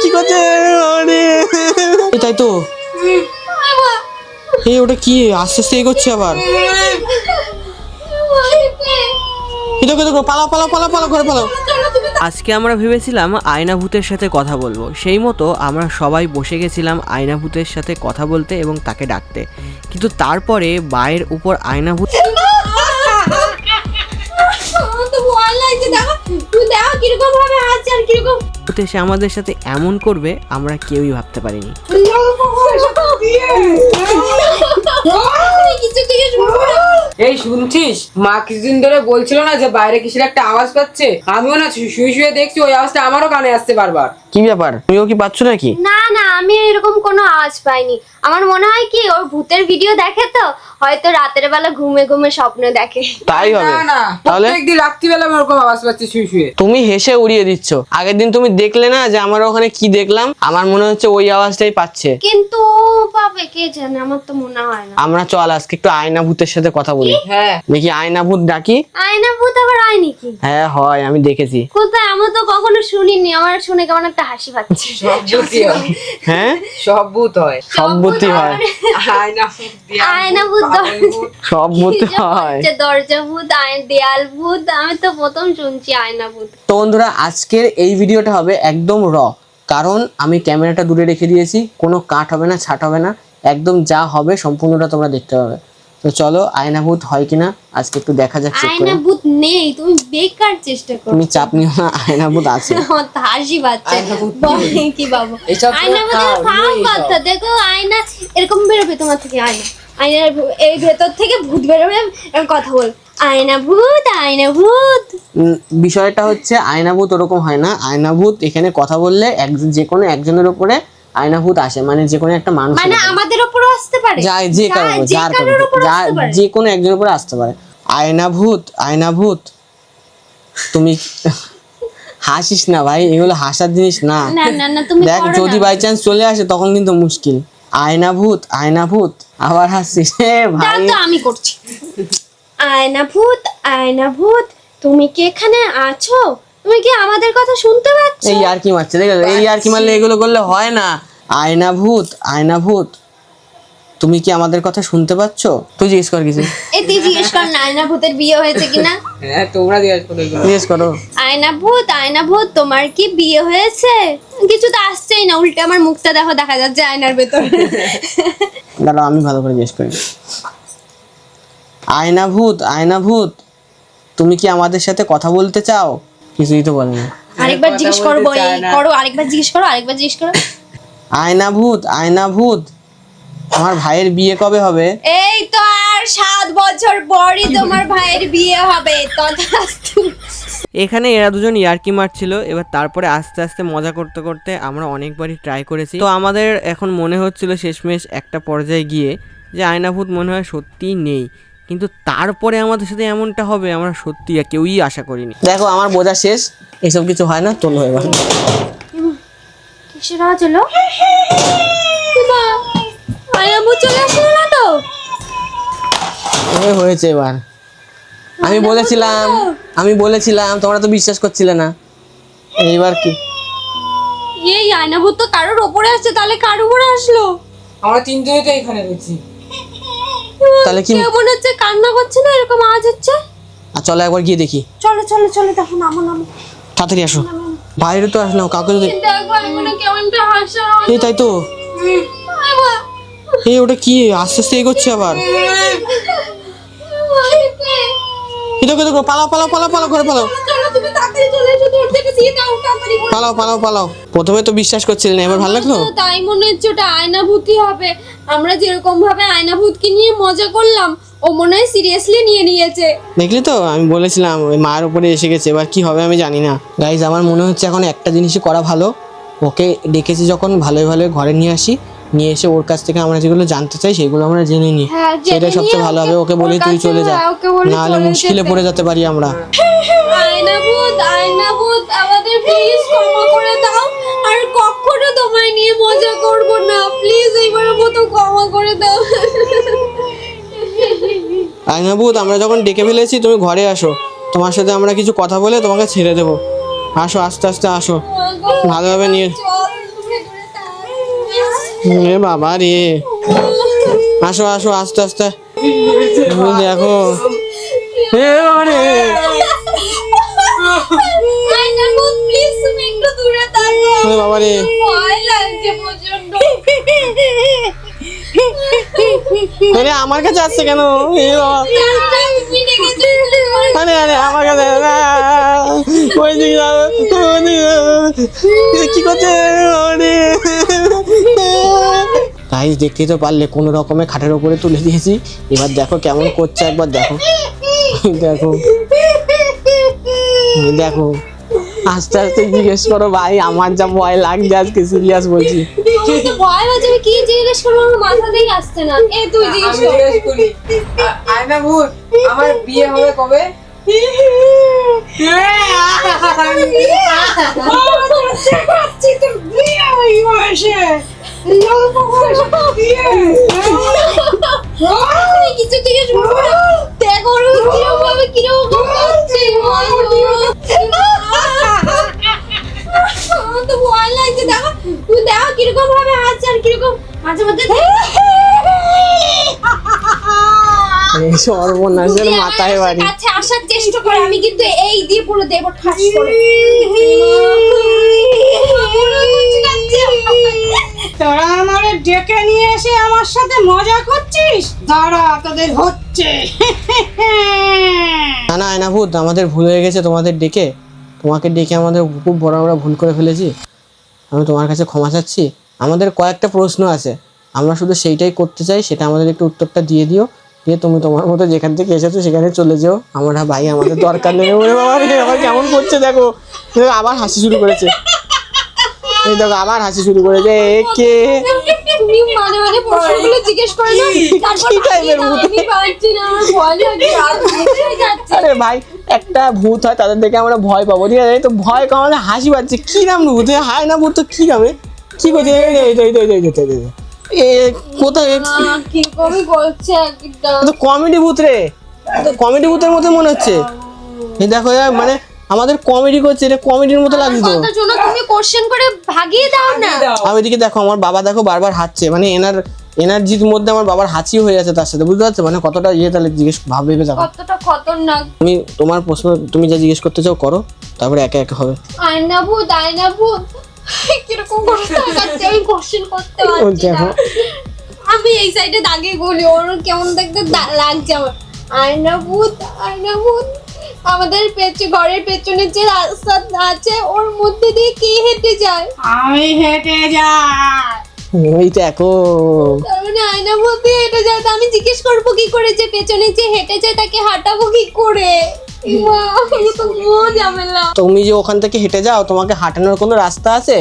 কি করছে? তাই তো এই ওটা কি আস্তে আস্তে এগোচ্ছে আবার। পালাও পালাও পালাও পালাও ঘরে পালাও। আজকে আমরা ভেবেছিলাম আয়না ভূতের সাথে কথা বলবো, সেই মতো আমরা সবাই বসে গেছিলাম আয়না ভূতের সাথে কথা বলতে এবং তাকে ডাকতে। কিন্তু তারপরে বায়ের উপর আয়না ভূত এসে আমাদের সাথে এমন করবে আমরা কেউই ভাবতে পারিনি। এই শুনছিস, মা কিছুদিন ধরে বলছিল না যে বাইরে কিসের একটা আওয়াজ পাচ্ছে? আমিও না শুয়ে শুয়ে দেখছি ওই আওয়াজটা আমারও কানে আসছে বারবার। কি ব্যাপার, তুমিও কি পাচ্ছ নাকি? না না, আমি এরকম কোনো আওয়াজ পাইনি। আমার মনে হয় কি ওর ভূতের ভিডিও দেখে, তো হয়তো রাতের বেলা ঘুমে ঘুমে স্বপ্ন দেখে। তাই হবে। না না, প্রত্যেকদিন রাত্রিবেলা আমি ওরকম আওয়াজ পাচ্ছি শুয়ে শুয়ে। তুমি হেসে উড়িয়ে দিচ্ছ। আগের দিন তুমি দেখলে না যে আমার ওখানে কি দেখলাম? আমার মনে হচ্ছে ওই আওয়াজটাই পাচ্ছে। কিন্তু পাবে কে জানে, আমার তো মনে হয় না। আমরা চল আজকে একটু আয়না ভূতের সাথে কথা বলি। হ্যাঁ দেখি আয়না ভূত ডাকি। আয়না ভূত আবার হয় নাকি? হ্যাঁ হয়, আমি দেখেছি। কোথায়? আমি তো কখনো শুনিনি। আমার শুনে কেমন একটা হাসি পাচ্ছে। সব ভূতই হয়। হ্যাঁ সব ভূত হয়। সব ভূতই হয়। আয়না ভূত, আয়না ভূত, সব ভূত হয়। দরজা ভূত, দেয়াল ভূত। আমি তো প্রথম শুনছি আয়না ভূত। তো বন্ধুরা, আজকের এই ভিডিওটা হবে একদম র, কারণ আমি ক্যামেরাটা দূরে রেখে দিয়েছি। কোনো কাট হবে না, ছাট হবে না, একদম যা হবে সম্পূর্ণটা তোমরা দেখতে পাবে। তো চলো আয়না ভূত হয় কিনা আজকে একটু দেখা যাক। আয়না ভূত নেই, তুমি বেকার চেষ্টা করো। তুমি চাপ নিও না, আয়না ভূত আছে। আমার তো হাসি পাচ্ছে। বলে কি বাবু, আয়না ভূতের ফাও কথা দেখো। আয়না এরকম বেরোবে তোমার থেকে। আয়নার এই ভেতর থেকে ভূত বেরোবে, এরকম কথা বল। আয়না ভূত, আয়না ভূত। বিষয়টা হচ্ছে আয়না ভূত ওরকম হয় না। আয়না ভূত এখানে কথা বললে যে কোনো একজনের উপরে আয়না ভূত আসে, মানে যে কোনো একটা মানুষ, মানে আমাদের উপরও আসতে পারে, যায় যে যে কোনো একজনের উপরে আসতে পারে। আয়না ভূত, আয়না ভূত। তুমি হাসিস না ভাই, এগুলো হাসার জিনিস না। না না না, তুমি দেখ যদি বাই চান্স চলে আসে তখন কিন্তু মুশকিল। আয়না ভূত, আয়না ভূত, আবার হাসছিস ভাই। তো আমি করছি। আয়না ভূত, আয়না ভূত, তুমি কি এখানে আছো? তুমি কি আমাদের কথা শুনতে পাচ্ছ? এই আর কি মারছে, দেখ এই আর কি মারলে এগুলো করলে হয় না। আয়না ভূত, আয়না ভূত, তুমি কি আমাদের কথা শুনতে পাচ্ছ? তুই জিজ্ঞেস কর কিছু। এই তুই জিজ্ঞেস কর না আয়না ভূতের বিয়ে হয়েছে কিনা। হ্যাঁ তোমরা জিজ্ঞেস করো। আয়না ভূত, আয়না ভূত, তোমার কি বিয়ে হয়েছে? কিছু তো আসছেই না, উল্টে আমার মুখটা দেখো, দেখা যাচ্ছে আয়নার ভেতর। দাঁড়াও আমি ভালো করে জিজ্ঞেস করি। আয়না ভূত, আয়না ভূত, তুমি কি আমাদের সাথে কথা বলতে চাও? কিছুই তো বলে না। আরেকবার জিজ্ঞেস করো, আরেকবার জিজ্ঞেস করো, আরেকবার জিজ্ঞেস করো। আয়না ভূত, আয়না ভূত, আমার ভাইয়ের বিয়ে কবে হবে? এই তো আর 7 বছর পরই তোমার ভাইয়ের বিয়ে হবে। তথাস্তু। এখানে এরা দুজন ইয়ার্কি মারছিল। এবার তারপরে আস্তে আস্তে মজা করতে করতে আমরা অনেকবারই ট্রাই করেছি। তো আমাদের এখন মনে হচ্ছিল শেষমেশ একটা পর্যায়ে গিয়ে যে আয়না ভূত মনে হয় সত্যিই নেই, কিন্তু তারপরে আমাদের সাথে এমনটা হবে আমরা সত্যি কেউই আশা করিনি। দেখো আমার বোঝা শেষ, এসব কিছু হয় না। তোলো এবার। কিসের আওয়াজ হলো? আয়না ভূত চলে আসলো না তো? হয়েছে এবার। আমি বলেছিলাম তোমরা তো বিশ্বাস করছিলে না। এইবার কি? এই আয়না ভূত তো কারোর উপরে আসছে, তাহলে কার উপরে আসলো? আমরা তিনজনই তো এখানে রয়েছি। তাহলে কি মনে হচ্ছে কান্না করছে না, এরকম আওয়াজ হচ্ছে। চলো একবার গিয়ে দেখি। চলো চলো চলো, দেখো নামো নামো, তাড়াতাড়ি আসো। বাইরে তো আসলো কাউকে তো দেখো এখানে কেমনটা হাসা। এই তাই তো। এই ওটা কি আস্তে আস্তে এগোচ্ছে আবার। দেখো পালাও পালাও পালাও পালাও ঘরে পালাও। তুমি তাড়াতাড়ি চলে এসো, দৌড় থেকে দিয়ে দাও তাড়াতাড়ি। পালাও পালাও পালাও। প্রথমে তো বিশ্বাস করছিলে না, এবার ভালো লাগলো? তাই মনে হচ্ছে ওটা আয়না ভূতই হবে। আমরা যেরকম ভাবে আয়না ভূতকে নিয়ে মজা করলাম, ও মনে হয় সিরিয়াসলি নিয়ে নিয়েছে। দেখলি তো, আমি বলেছিলাম ওই মায়ের উপরে এসে গেছে। এবার কি হবে আমি জানি না। গাইজ আমার মনে হচ্ছে এখন একটা জিনিসই করা ভালো। ওকে ডেকেছি যখন, ভালোই ভালোই ঘরে নিয়ে আসি, নিয়ে এসে ওর কাছ থেকে আমরা যেগুলো জানতে চাই সেগুলো আমরা জেনে নিই। সেটা সবচেয়ে ভালো হবে। ওকে বলি তুই চলে যা, নাহলে মুশকিলে পড়ে যেতে পারি আমরা। আয়না ভূত, আয়না ভূত, আমাদের প্লিজ ক্ষমা করে দাও। আর কখনো তোমায় নিয়ে মজা করব না, প্লিজ এইবারের মতো ক্ষমা করে দাও। আয়না ভূত, আমরা যখন ডেকে ফেলেছি তুমি ঘরে আসো, তোমার সাথে আমরা কিছু কথা বলে তোমাকে ছেড়ে দেবো। আসো আস্তে আস্তে আসো, ভালোভাবে নিয়ে। এ বাবা রে, আসো আসো আস্তে আস্তে। তুমি দেখো এ বাবা রে। প্লিজ তুমি একটু দূরে থাকো, এ বাবা রে, ভয় লাগছে প্রচন্ড। আরে আমার কাছে আসছে কেন? এ বাবা, তুমি ডেকেছো। আরে আরে আমার কাছে ওই দিকে যাও, ওই দিকে যাও। কি করছে গাইস? দেখতেই তো পারলে কোনো রকমে খাটের উপরে তুলে দিয়েছি। এবার দেখো কেমন করছে, একবার দেখো। দেখো দেখো, আস্তে আস্তে জিজ্ঞেস করো ভাই, আমার যা ভয় লাগছে আজকে, সিরিয়াস বলছি। আমার তো ভয় লাগছে, আমি কি জিজ্ঞেস করবো আমার মাথাতেই আসছে না। এ তুই জিজ্ঞেস আমি কর। জিজ্ঞেস করি, আয়না ভূত আমার বিয়ে হবে কবে? আমি কিছু জিজ্ঞেস করবো না। দেখো ওর কিরকম ভাবে কিরকম করছে। আমার তো ভয় লাগছে। দেখো তুমি দেখো কিরকম ভাবে হাসছে আর কিরকম মাঝে মধ্যে এই সর্বনাশের মাথায় বাড়ি। কাছে আসার চেষ্টা করে, আমি কিন্তু এই দিয়ে পুরো দেব ঠাস করে। তোরা আমারে ডেকে নিয়ে এসে আমার সাথে মজা করছিস? দাঁড়া, তোদের হচ্ছে। না না আয়না ভূত, আমাদের ভুল হয়ে গেছে তোমাদের ডেকে। তোমাকে ডেকে আমাদের খুব বড় বড় ভুল করে ফেলেছি। আমি তোমার কাছে ক্ষমা চাচ্ছি। আমাদের কয়েকটা প্রশ্ন আছে, আমরা শুধু সেইটাই করতে চাই, সেটা আমাদের একটু উত্তরটা দিয়ে দিও। দিয়ে তুমি তোমার মতো যেখান থেকে এসেছো সেখানে চলে যেও। আমরা ভাই আমাদের দরকার নেই। ওরে বাবা রে, আবার কেমন করছে দেখো, আবার হাসি শুরু করেছে। এই দেখো আবার হাসি শুরু করেছে। এ কে? তুমি মানে মানে প্রশ্নগুলো জিজ্ঞেস করে না, তারপর কি টাইপের ভূত? আমি পারছি না, আমার ভয় লাগছে আর বুঝে যাচ্ছে। আরে ভাই, একটা ভূত হয় তাদের দেখে আমরা ভয় পাবো, ঠিক আছে? এই তো ভয় কমালে হাসি পাচ্ছে। কি নাম ভূত? হায় না ভূত তো কি নামে কি করছে? এ কোথায়? কি কবি বলছে একটা তো কমেডি ভূত রে, কমেডি ভূতের মতো মনে হচ্ছে। এই দেখো মানে আমাদের কমেডি করছে, এটা কমেডির মতো লাগছে তো। কথার জন্য তুমি কোশ্চেন করে ভাগিয়ে দাও না। আমি এদিকে দেখো, আমার বাবা দেখো বারবার হাঁটছে, মানে এনার্জির মধ্যে আমার বাবার হাঁচি হয়ে যাচ্ছে তার সাথে, বুঝতে পারছো? মানে কতটা ইয়ে, তাহলে জিজ্ঞেস ভেবে দেখো। কতটা খতরনাক। তুমি তোমার প্রশ্ন তুমি যা জিজ্ঞেস করতে চাও করো, তারপরে একে একে হবে। আয়না ভূত কিরকম করে তাকাচ্ছে, আমি কোশ্চেন করতে পারছি না। দেখো। আমি এই সাইডে দাগে বলি, ওর কেমন দেখতে লাগছে আমার। আয়না ভূত আমাদের ঘরের পেছনে যে রাস্তা আছে ওর মধ্যে দিয়ে কে হেঁটে যায়? আমি হেঁটে যাই। ওই দেখো, তার মানে আয়না ভূত দিয়ে হেঁটে যায়। তো আমি জিজ্ঞেস করবো কি করে যে পেছনে যে হেঁটে যায় তাকে হাঁটাবো কি করে? মা, এই তো বড় ঝামেলা। তুমি যে ওখান থেকে হেঁটে যাও, তোমাকে হাঁটানোর কোনো রাস্তা আছে?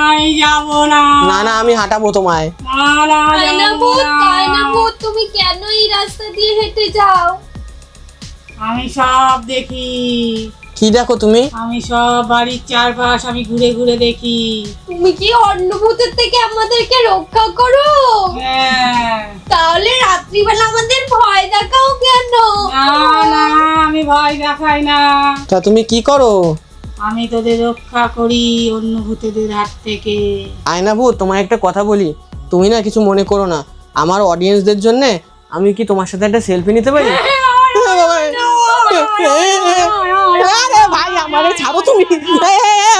আমি যাবো না। না না, আমি হাঁটাবো তোমায়। না না, আয়না যাবো ভূত না। তুমি কেন এই রাস্তা দিয়ে হেঁটে যাও? আমি সব দেখি। কি দেখো তুমি? আমি সব বাড়ির চারপাশ আমি ঘুরে ঘুরে দেখি। তুমি কি অন্য ভূতের থেকে আমাদেরকে রক্ষা করো? হ্যাঁ। তাহলে রাত্রিবেলা আমাদের ভয় দেখাও কেন? না না, আমি ভয় দেখাই না। তা তুমি কি করো? আমি তোদের রক্ষা করি অন্য ভূতেদের হাত থেকে। আয়না ভূত, তোমার একটা কথা বলি, তুমি না কিছু মনে করো না। আমার অডিয়েন্সদের জন্য আমি কি তোমার সাথে একটা সেলফি নিতে পারি? আরে ভাই, আমারে ছাড়ো তুমি,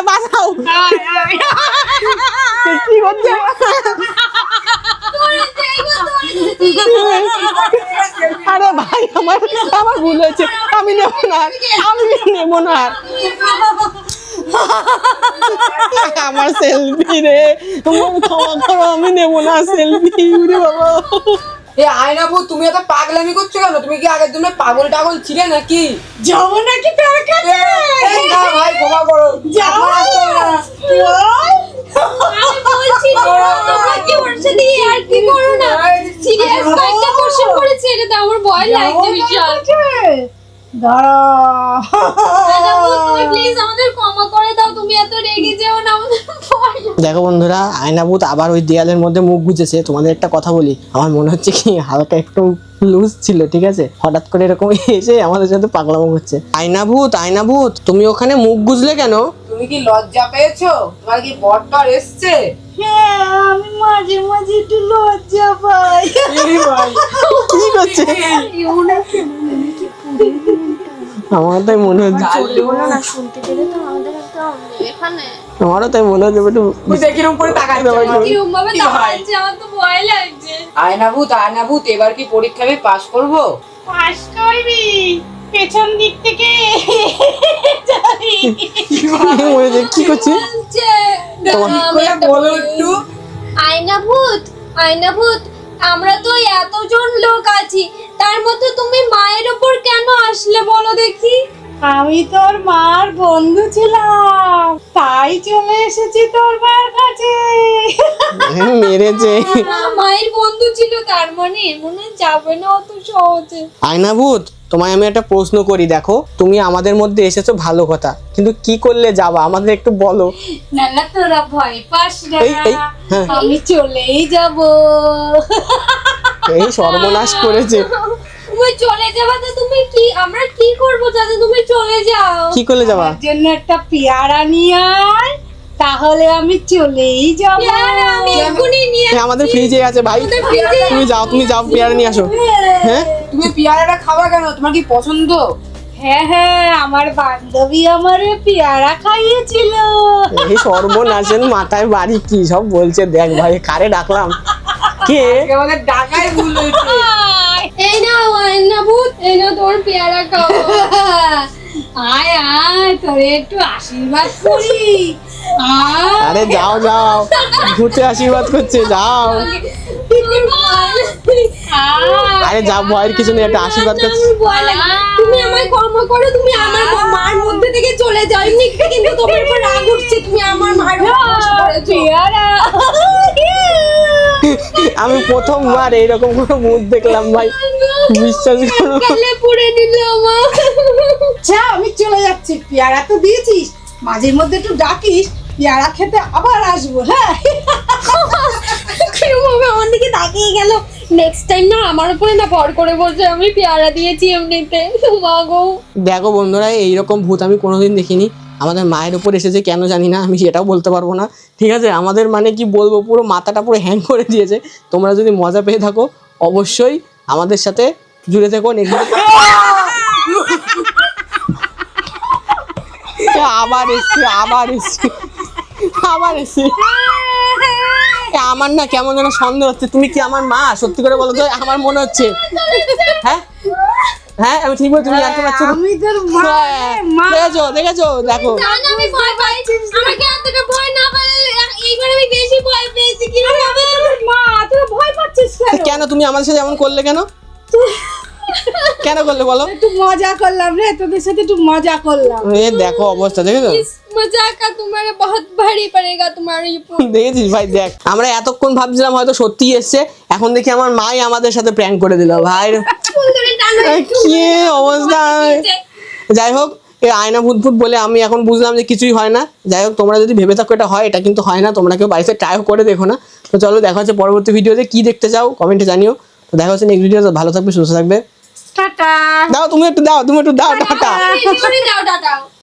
বাঁচাও। কি করছো? আরে ভাই, আমার ভুল হয়েছে, আমি নেবো না, আমার সেলফি রে, তোমার ক্ষমা করো, আমি নেবো না সেলফি রে বাবা। এ আয়না ভূত, তুমি এত পাগলামি করছো কেন? তুমি কি আগের জন্য পাগল টাগল ছিলে নাকি? যাবো নাকি তোর কাছে? না ভাই, ক্ষমা করো। যাবো আমার আসতে হবে না। আমি বলছি তোমরা কি ওর সাথে আর কি করো না? সিরিয়াস একটা কোশ্চেন করেছে, এটা আমার ভয় লাগছে বিশাল। দাঁড়া। আয়না ভূত, তুমি প্লিজ আমাদের ক্ষমা করে দাও, তুমি এত রেগে যেও না, আমাদের ভয় লাগছে। দেখো বন্ধুরা, আয়না ভূত আবার ওই দেয়ালের মধ্যে মুখ গুজেছে। তোমাদের একটা কথা বলি, আমার মনে হচ্ছে কি হালকা একটু লুজ ছিল, ঠিক আছে? হঠাৎ করে এরকম এসে আমাদের সাথে পাগলামো করছে। আয়না ভূত, তুমি ওখানে মুখ গুজলে কেন? তুমি কি লজ্জা পেয়েছো? তোমার কি বরটর এসছে? হ্যাঁ, আমি মাঝে মাঝে একটু লজ্জা পাই। কি করছে? আমার তাই মনে হচ্ছে, শুনতে পেলে তো আমাদের একদম এখানে আমারও তাই মনে হচ্ছে একটু কিরম করে তাকাচ্ছে আমার? কিরকম ভাবে কি হয়? তাকাচ্ছে, আমার তো ভয় লাগছে। আয়নাভূত এবার কি পরীক্ষা আমি পাশ করবো? পাস করবি, পেছন দিক থেকে যাবি। কি হয়েছে? কি করছে? বলো একটু। আয়নাভূত, আমরা তো এতজন লোক আছি, তার মধ্যে তুমি মায়ের উপর কেন আসলে বলো দেখি? আমি তোর মার বন্ধু ছিলাম, তাই চলে এসেছি তোর মার কাছে। মেরেছে। মায়ের বন্ধু ছিল, তার মানে মনে যাবে না অত সহজে। আয়নাভূত, তোমায় আমি একটা প্রশ্ন করি, দেখো তুমি আমাদের মধ্যে এসেছো ভালো কথা, কিন্তু কি করলে যাবা আমাদের একটু বলো। না না, তোরা ভয় পাস না, এই, হ্যাঁ। আমি চলেই যাব। এই সর্বনাশ করেছে। তুমি চলে যাবে তো তুমি কি, আমরা কি করব যাতে তুমি চলে যাও? কি করলে যাবা? আমার জন্য একটা পেয়ারা নিয়ে আয়, তাহলে আমি চলেই যাব। পেয়ারা আমি এক্ষুনি নিয়ে হ্যাঁ, আমাদের ফ্রিজে আছে ভাই, তুমি যাও পেয়ারা নিয়ে আসো। হ্যাঁ, তুমি পেয়ারাটা খাবা কেন? তোমার কি পছন্দ? হ্যাঁ হ্যাঁ, আমার বান্ধবী আমারে পেয়ারা খাইয়েছিল। এই সর্বনাশের মাথায় বাড়ি কি সব বলছে দেখ ভাই, কারে ডাকলাম? কে? আজকে আমাদের ডাকাই ভুল হয়েছে। এই নাও আয়নাভূত, এই নাও তোর পেয়ারা খাও। আয় আয়, তোরে একটু আশীর্বাদ করি। আয়। আরে যাও ভূতে আশীর্বাদ করছে, যাও। আরে যাও, ভয়ের কিছু নেই, একটা আশীর্বাদ করছে। ভয় লাগে। তুমি আমায় ক্ষমা করো, তুমি আমার মার মধ্যে থেকে চলে যাও। এমনি কিন্তু তোমার উপর রাগ উঠছে, তুমি আমার মার পেয়ারা। আমি প্রথমবার এইরকম কোনো মুখ দেখলাম ভাই, বিশ্বাস করো। কালে পুড়ে নিল আমার। আচ্ছা, আমি চলে যাচ্ছি। পেয়ারা তো দিয়েছিস, মাঝে মধ্যে একটু ডাকিস, পেয়ারা খেতে আবার আসবো। হ্যাঁ, কিরকম আমার দিকে তাকিয়ে গেল। নেক্সট টাইম না আমার উপরে না ভর করে বলছে আমি পেয়ারা দিয়েছি এমনিতে। মা গো, দেখো বন্ধুরা, এইরকম ভূত আমি কোনোদিন দেখিনি। আমাদের মায়ের উপর এসেছে কেন জানি না, আমি সেটাও বলতে পারবো না। ঠিক আছে, আমাদের মানে কি বলবো, পুরো মাথাটা পুরো হ্যাং করে দিয়েছে। তোমরা যদি মজা পেয়ে থাকো অবশ্যই আমাদের সাথে জুড়ে থেকো। আবার এসছে। আমার না কেমন যেন সন্দেহ হচ্ছে। তুমি কি আমার মা? সত্যি করে বলো তো, আমার মনে হচ্ছে। হ্যাঁ, আমি ঠিক বলছি, তুমি জানতে পারছো? আমি তোর মা। দেখেছো দেখো। না না, আমি ভয় পাই। আমাকে এতটা ভয় না পাই, এইবার আমি বেশি ভয় পেয়েছি। কি হবে? মা, তুই ভয় পাচ্ছিস কেন? কেন তুমি আমাদের সাথে এমন করলে কেন? কেন করলে বলো? একটু মজা করলাম রে, তোদের সাথে একটু মজা করলাম। এ দেখো অবস্থা, দেখেছো? इस मजाक का तुम्हारे बहुत भारी पड़ेगा तुम्हारे ऊपर। দেখেছিস ভাই, দেখ আমরা এতক্ষণ ভাবছিলাম হয়তো সত্যিই এসছে, এখন দেখি আমার মাই আমাদের সাথে প্র্যাঙ্ক করে দিল ভাই। সুন্দরী টানো কি অবস্থা! যাই হোক, এই আয়না ভূত বলে আমি এখন বুঝলাম যে কিছুই হয় না। যাই হোক, তোমরা যদি ভেবে থাকো এটা হয়, এটা কিন্তু হয় না। তোমরা কেউ বাড়িতে ট্রাইও করে দেখো না। তো চলো, দেখা হচ্ছে পরবর্তী ভিডিওতে। কি দেখতে চাও কমেন্টে জানিও। তো দেখা হচ্ছে নেক্সট ভিডিওতে। ভালো থাকবে, সুস্থ থাকবে। টাটা। দাও তুমি একটু দাও টাটা। দাও দাও